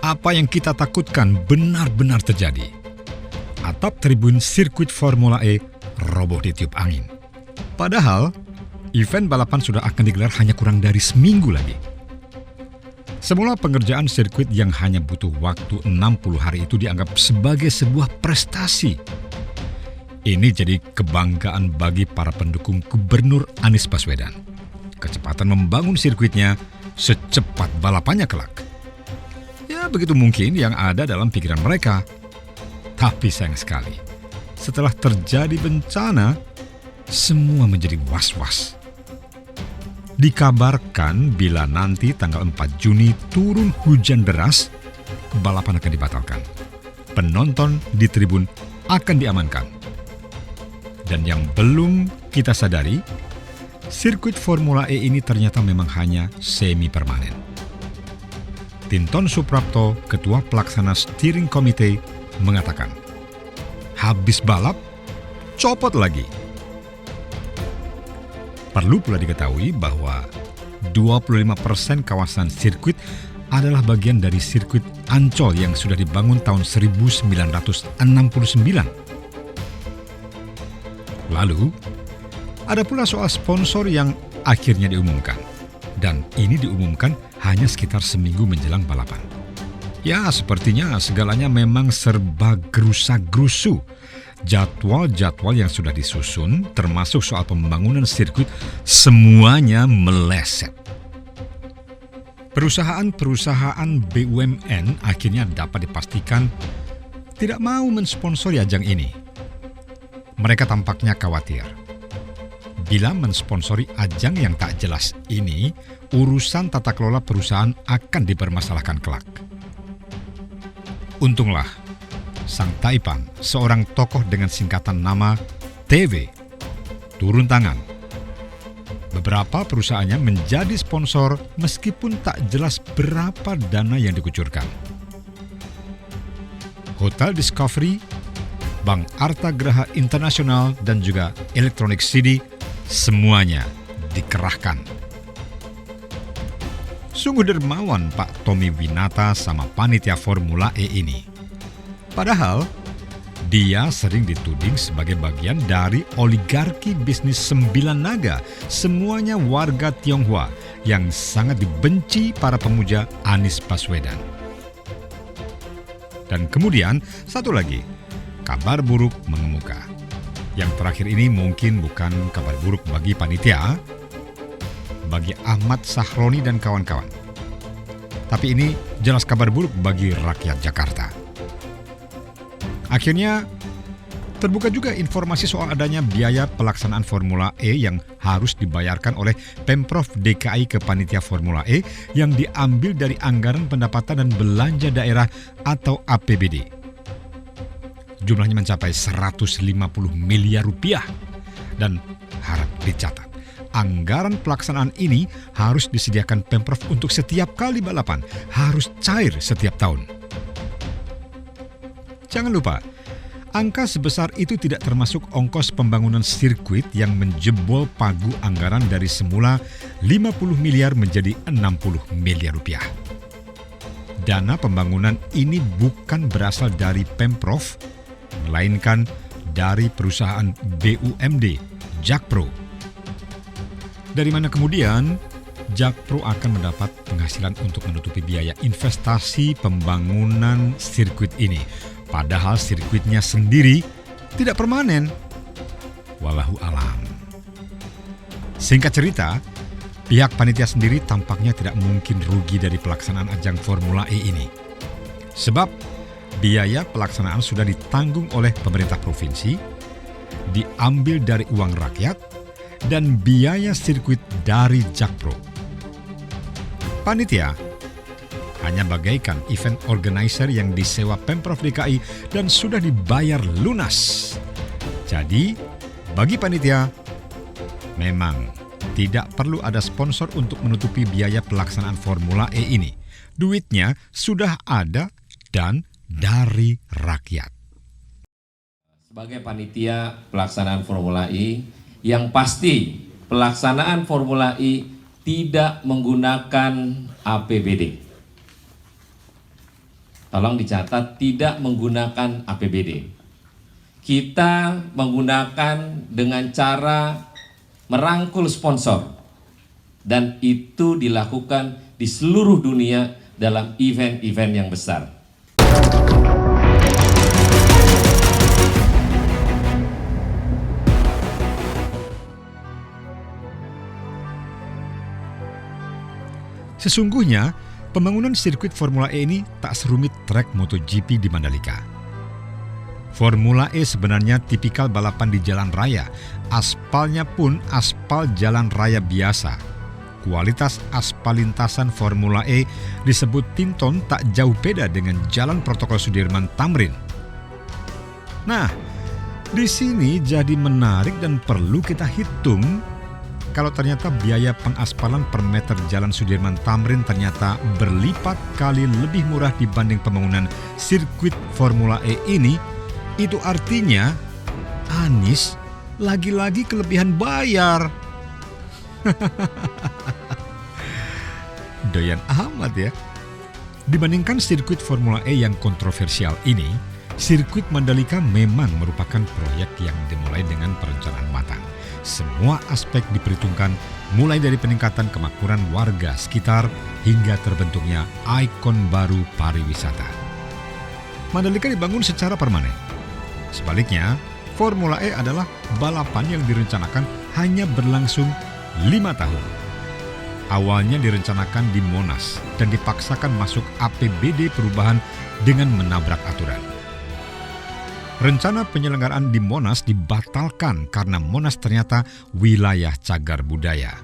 Apa yang kita takutkan benar-benar terjadi. Atap tribun sirkuit Formula E roboh ditiup angin. Padahal, event balapan sudah akan digelar hanya kurang dari seminggu lagi. Semula pengerjaan sirkuit yang hanya butuh waktu 60 hari itu dianggap sebagai sebuah prestasi. Ini jadi kebanggaan bagi para pendukung Gubernur Anies Baswedan. Kecepatan membangun sirkuitnya secepat balapannya kelak. Ya, begitu mungkin yang ada dalam pikiran mereka. Tapi sayang sekali, setelah terjadi bencana, semua menjadi was-was. Dikabarkan bila nanti tanggal 4 Juni turun hujan deras, balapan akan dibatalkan. Penonton di tribun akan diamankan. Dan yang belum kita sadari, sirkuit Formula E ini ternyata memang hanya semi permanen. Tinton Suprapto, Ketua Pelaksana Steering Committee, mengatakan, habis balap, copot lagi. Perlu pula diketahui bahwa 25% kawasan sirkuit adalah bagian dari sirkuit Ancol yang sudah dibangun tahun 1969. Lalu, ada pula soal sponsor yang akhirnya diumumkan. Dan ini diumumkan hanya sekitar seminggu menjelang balapan. Ya, sepertinya segalanya memang serba gerusa-gerusu. Jadwal-jadwal yang sudah disusun, termasuk soal pembangunan sirkuit, semuanya meleset. Perusahaan-perusahaan BUMN akhirnya dapat dipastikan tidak mau mensponsori ajang ini. Mereka tampaknya khawatir. Bila mensponsori ajang yang tak jelas ini, urusan tata kelola perusahaan akan dipermasalahkan kelak. Untunglah, Sang Taipan, seorang tokoh dengan singkatan nama TV, turun tangan. Beberapa perusahaannya menjadi sponsor meskipun tak jelas berapa dana yang dikucurkan. Hotel Discovery, Bank Arta Graha Internasional, dan juga Electronic City, semuanya dikerahkan. Sungguh dermawan Pak Tommy Winata sama panitia Formula E ini. Padahal, dia sering dituding sebagai bagian dari oligarki bisnis 9 naga, semuanya warga Tionghoa yang sangat dibenci para pemuja Anies Baswedan. Dan kemudian, satu lagi, kabar buruk mengemuka. Yang terakhir ini mungkin bukan kabar buruk bagi panitia, bagi Ahmad Sahroni dan kawan-kawan. Tapi ini jelas kabar buruk bagi rakyat Jakarta. Akhirnya, terbuka juga informasi soal adanya biaya pelaksanaan Formula E yang harus dibayarkan oleh Pemprov DKI ke panitia Formula E yang diambil dari anggaran pendapatan dan belanja daerah atau APBD. Jumlahnya mencapai 150 miliar rupiah. Dan harap dicatat, anggaran pelaksanaan ini harus disediakan Pemprov untuk setiap kali balapan, harus cair setiap tahun. Jangan lupa, angka sebesar itu tidak termasuk ongkos pembangunan sirkuit yang menjebol pagu anggaran dari semula 50 miliar menjadi 60 miliar rupiah. Dana pembangunan ini bukan berasal dari Pemprov, melainkan dari perusahaan BUMD, Jakpro. Dari mana kemudian Jakpro akan mendapat penghasilan untuk menutupi biaya investasi pembangunan sirkuit ini. Padahal sirkuitnya sendiri tidak permanen. Wallahu alam. Singkat cerita, pihak panitia sendiri tampaknya tidak mungkin rugi dari pelaksanaan ajang Formula E ini. Sebab biaya pelaksanaan sudah ditanggung oleh pemerintah provinsi, diambil dari uang rakyat, dan biaya sirkuit dari Jakpro. Panitia hanya bagaikan event organizer yang disewa Pemprov DKI dan sudah dibayar lunas. Jadi, bagi panitia, memang tidak perlu ada sponsor untuk menutupi biaya pelaksanaan Formula E ini. Duitnya sudah ada dan dari rakyat. Sebagai panitia pelaksanaan Formula E, yang pasti pelaksanaan Formula E tidak menggunakan APBD. tolong dicatat, tidak menggunakan APBD. Kita menggunakan dengan cara merangkul sponsor, dan itu dilakukan di seluruh dunia dalam event-event yang besar. Sesungguhnya, pembangunan sirkuit Formula E ini tak serumit trek MotoGP di Mandalika. Formula E sebenarnya tipikal balapan di jalan raya. Aspalnya pun aspal jalan raya biasa. Kualitas aspal lintasan Formula E disebut Tinton tak jauh beda dengan jalan protokol Sudirman Tamrin. Nah, di sini jadi menarik dan perlu kita hitung kalau ternyata biaya pengaspalan per meter jalan Sudirman Tamrin ternyata berlipat kali lebih murah dibanding pembangunan sirkuit Formula E ini, itu artinya Anies lagi-lagi kelebihan bayar. Doyan amat ya. Dibandingkan sirkuit Formula E yang kontroversial ini, sirkuit Mandalika memang merupakan proyek yang dimulai dengan perencanaan matang. Semua aspek diperhitungkan, mulai dari peningkatan kemakmuran warga sekitar hingga terbentuknya ikon baru pariwisata. Mandalika dibangun secara permanen. Sebaliknya, Formula E adalah balapan yang direncanakan hanya berlangsung 5 tahun. Awalnya direncanakan di Monas dan dipaksakan masuk APBD perubahan dengan menabrak aturan. Rencana penyelenggaraan di Monas dibatalkan karena Monas ternyata wilayah cagar budaya.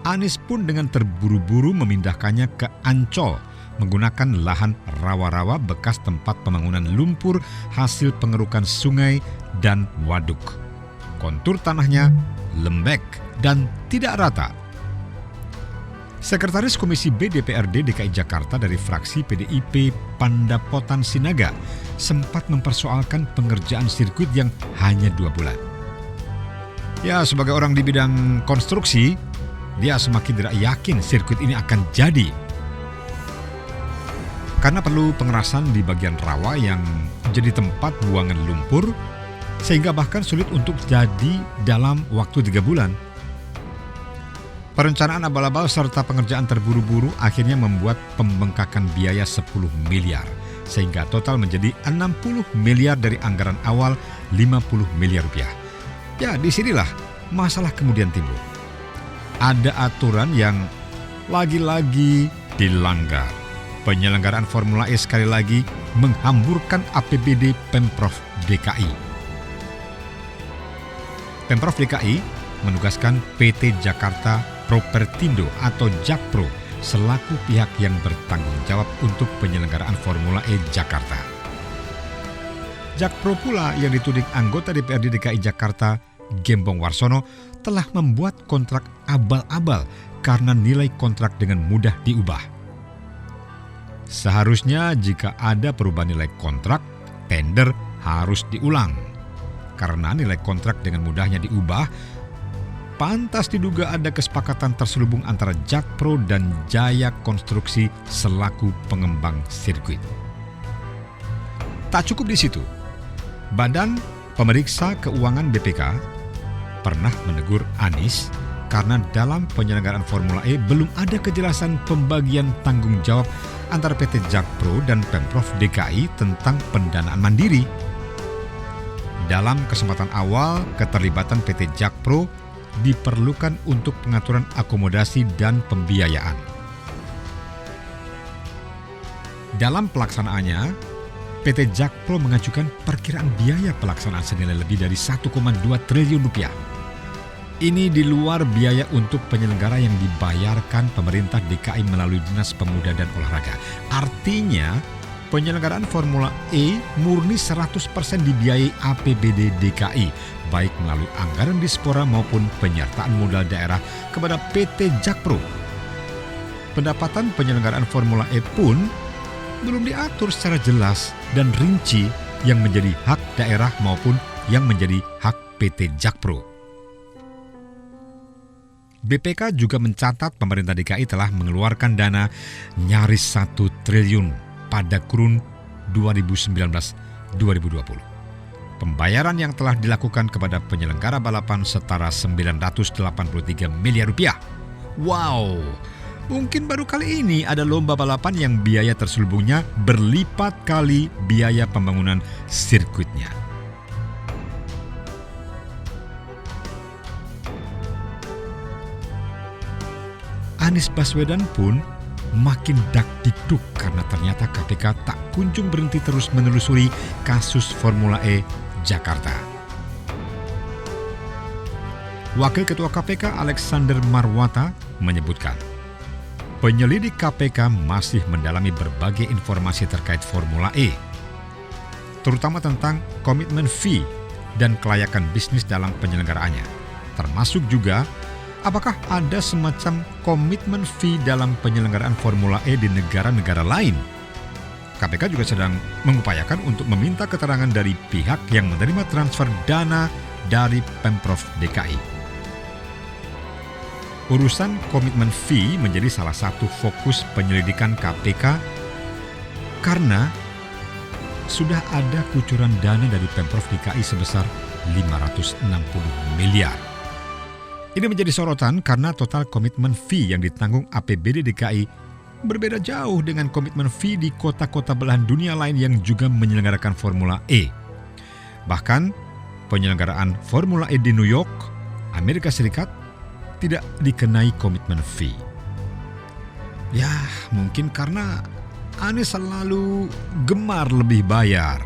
Anies pun dengan terburu-buru memindahkannya ke Ancol menggunakan lahan rawa-rawa bekas tempat pembangunan lumpur hasil pengerukan sungai dan waduk. Kontur tanahnya lembek dan tidak rata. Sekretaris Komisi B DPRD DKI Jakarta dari fraksi PDIP Pandapotan Sinaga sempat mempersoalkan pengerjaan sirkuit yang hanya 2 bulan. Ya, sebagai orang di bidang konstruksi, dia semakin tidak yakin sirkuit ini akan jadi. Karena perlu pengerasan di bagian rawa yang jadi tempat buangan lumpur, sehingga bahkan sulit untuk jadi dalam waktu 3 bulan. Perencanaan abal-abal serta pengerjaan terburu-buru akhirnya membuat pembengkakan biaya 10 miliar, sehingga total menjadi 60 miliar dari anggaran awal 50 miliar rupiah. Ya, disinilah masalah kemudian timbul. Ada aturan yang lagi-lagi dilanggar. Penyelenggaraan Formula E sekali lagi menghamburkan APBD Pemprov DKI. Pemprov DKI menugaskan PT Jakarta Propertindo atau Jakpro selaku pihak yang bertanggung jawab untuk penyelenggaraan Formula E Jakarta. Jakpro pula yang dituding anggota DPRD DKI Jakarta, Gembong Warsono, telah membuat kontrak abal-abal karena nilai kontrak dengan mudah diubah. Seharusnya jika ada perubahan nilai kontrak, tender harus diulang. Karena nilai kontrak dengan mudahnya diubah, pantas diduga ada kesepakatan terselubung antara Jakpro dan Jaya Konstruksi selaku pengembang sirkuit. Tak cukup di situ, Badan Pemeriksa Keuangan BPK pernah menegur Anies karena dalam penyelenggaraan Formula E belum ada kejelasan pembagian tanggung jawab antara PT Jakpro dan Pemprov DKI tentang pendanaan mandiri. Dalam kesempatan awal, keterlibatan PT Jakpro diperlukan untuk pengaturan akomodasi dan pembiayaan. Dalam pelaksanaannya, PT Jakpro mengajukan perkiraan biaya pelaksanaan senilai lebih dari 1,2 triliun rupiah. Ini di luar biaya untuk penyelenggara yang dibayarkan pemerintah DKI melalui Dinas Pemuda dan Olahraga. Artinya, penyelenggaraan Formula E murni 100% dibiayai APBD DKI, baik melalui anggaran dispora maupun penyertaan modal daerah kepada PT Jakpro. Pendapatan penyelenggaraan Formula E pun belum diatur secara jelas dan rinci yang menjadi hak daerah maupun yang menjadi hak PT Jakpro. BPK juga mencatat pemerintah DKI telah mengeluarkan dana nyaris 1 triliun pada kurun 2019-2020. Pembayaran yang telah dilakukan kepada penyelenggara balapan setara 983 miliar rupiah. Wow, mungkin baru kali ini ada lomba balapan yang biaya terselubungnya berlipat kali biaya pembangunan sirkuitnya. Anies Baswedan pun makin dakdikduk karena ternyata KPK tak kunjung berhenti terus menelusuri kasus Formula E Jakarta. Wakil Ketua KPK Alexander Marwata menyebutkan, penyelidik KPK masih mendalami berbagai informasi terkait Formula E, terutama tentang komitmen fee dan kelayakan bisnis dalam penyelenggaraannya, termasuk juga apakah ada semacam komitmen fee dalam penyelenggaraan Formula E di negara-negara lain. KPK juga sedang mengupayakan untuk meminta keterangan dari pihak yang menerima transfer dana dari Pemprov DKI. Urusan komitmen fee menjadi salah satu fokus penyelidikan KPK karena sudah ada kucuran dana dari Pemprov DKI sebesar 560 miliar. Ini menjadi sorotan karena total komitmen fee yang ditanggung APBD DKI berbeda jauh dengan komitmen fee di kota-kota belahan dunia lain yang juga menyelenggarakan Formula E. Bahkan, penyelenggaraan Formula E di New York, Amerika Serikat, tidak dikenai komitmen fee. Ya, mungkin karena Anies selalu gemar lebih bayar.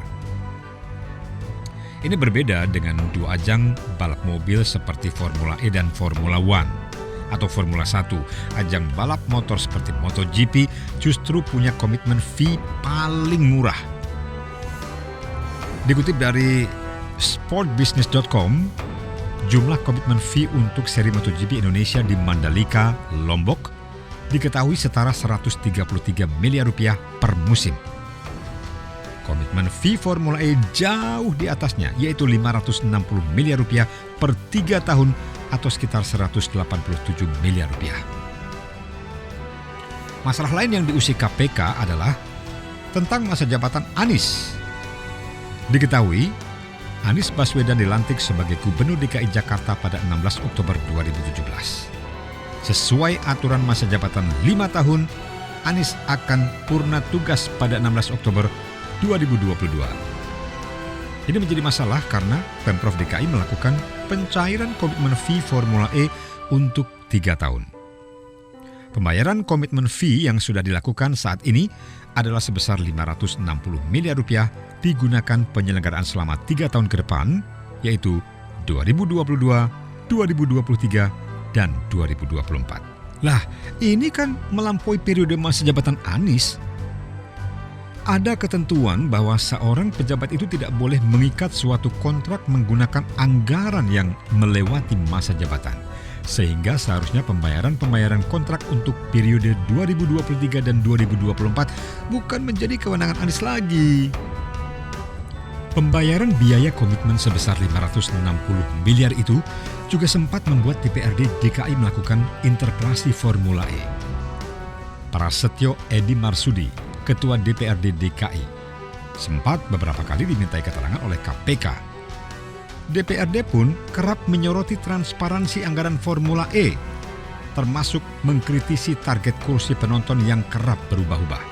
Ini berbeda dengan dua ajang balap mobil seperti Formula E dan Formula One atau Formula 1. Ajang balap motor seperti MotoGP justru punya komitmen fee paling murah. Dikutip dari sportbusiness.com, jumlah komitmen fee untuk seri MotoGP Indonesia di Mandalika, Lombok diketahui setara 133 miliar rupiah per musim. Komitmen fee Formula E jauh di atasnya, yaitu 560 miliar rupiah per 3 tahun atau sekitar 187 miliar rupiah. Masalah lain yang diusik KPK adalah tentang masa jabatan Anies. Diketahui, Anies Baswedan dilantik sebagai Gubernur DKI Jakarta pada 16 Oktober 2017. Sesuai aturan masa jabatan 5 tahun, Anies akan purna tugas pada 16 Oktober 2022. Ini menjadi masalah karena Pemprov DKI melakukan pencairan komitmen fee Formula E untuk 3 tahun. Pembayaran komitmen fee yang sudah dilakukan saat ini adalah sebesar 560 miliar rupiah digunakan penyelenggaraan selama 3 tahun ke depan, yaitu 2022, 2023, dan 2024. Lah, ini kan melampaui periode masa jabatan Anies. Ada ketentuan bahwa seorang pejabat itu tidak boleh mengikat suatu kontrak menggunakan anggaran yang melewati masa jabatan. Sehingga seharusnya pembayaran kontrak untuk periode 2023 dan 2024 bukan menjadi kewenangan Anies lagi. Pembayaran biaya komitmen sebesar 560 miliar itu juga sempat membuat DPRD DKI melakukan interpelasi Formula E. Prasetyo Edi Marsudi, Ketua DPRD DKI, sempat beberapa kali dimintai keterangan oleh KPK. DPRD pun kerap menyoroti transparansi anggaran Formula E, termasuk mengkritisi target kursi penonton yang kerap berubah-ubah.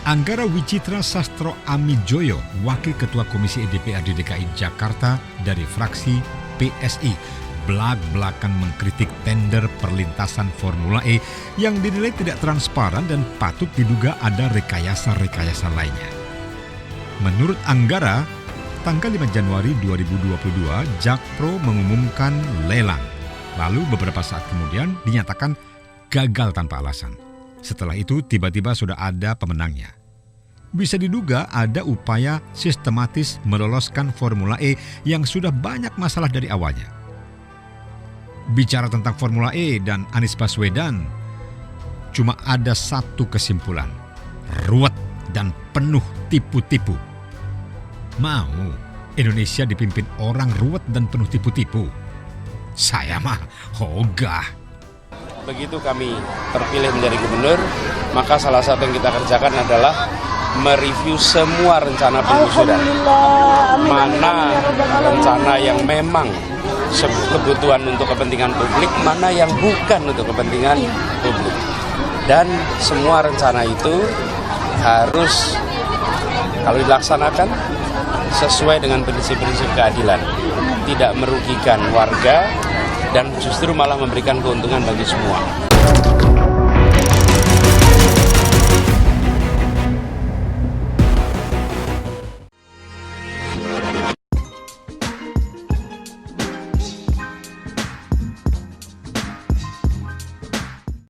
Anggara Wicitra Sastro Amijoyo, Wakil Ketua Komisi DPRD DKI Jakarta dari fraksi PSI, belak-belakan mengkritik tender perlintasan Formula E yang dinilai tidak transparan dan patut diduga ada rekayasa-rekayasa lainnya. Menurut Anggara, tanggal 5 Januari 2022, Jakpro mengumumkan lelang. Lalu beberapa saat kemudian dinyatakan gagal tanpa alasan. Setelah itu tiba-tiba sudah ada pemenangnya. Bisa diduga ada upaya sistematis meloloskan Formula E yang sudah banyak masalah dari awalnya. Bicara tentang Formula E dan Anies Baswedan, cuma ada satu kesimpulan: ruwet dan penuh tipu-tipu. Mau Indonesia dipimpin orang ruwet dan penuh tipu-tipu? Saya mah ogah. Begitu kami terpilih menjadi gubernur, maka salah satu yang kita kerjakan adalah mereview semua rencana penggusuran. Mana rencana yang memang kebutuhan untuk kepentingan publik, mana yang bukan untuk kepentingan publik. Dan semua rencana itu harus kalau dilaksanakan sesuai dengan prinsip-prinsip keadilan, tidak merugikan warga dan justru malah memberikan keuntungan bagi semua.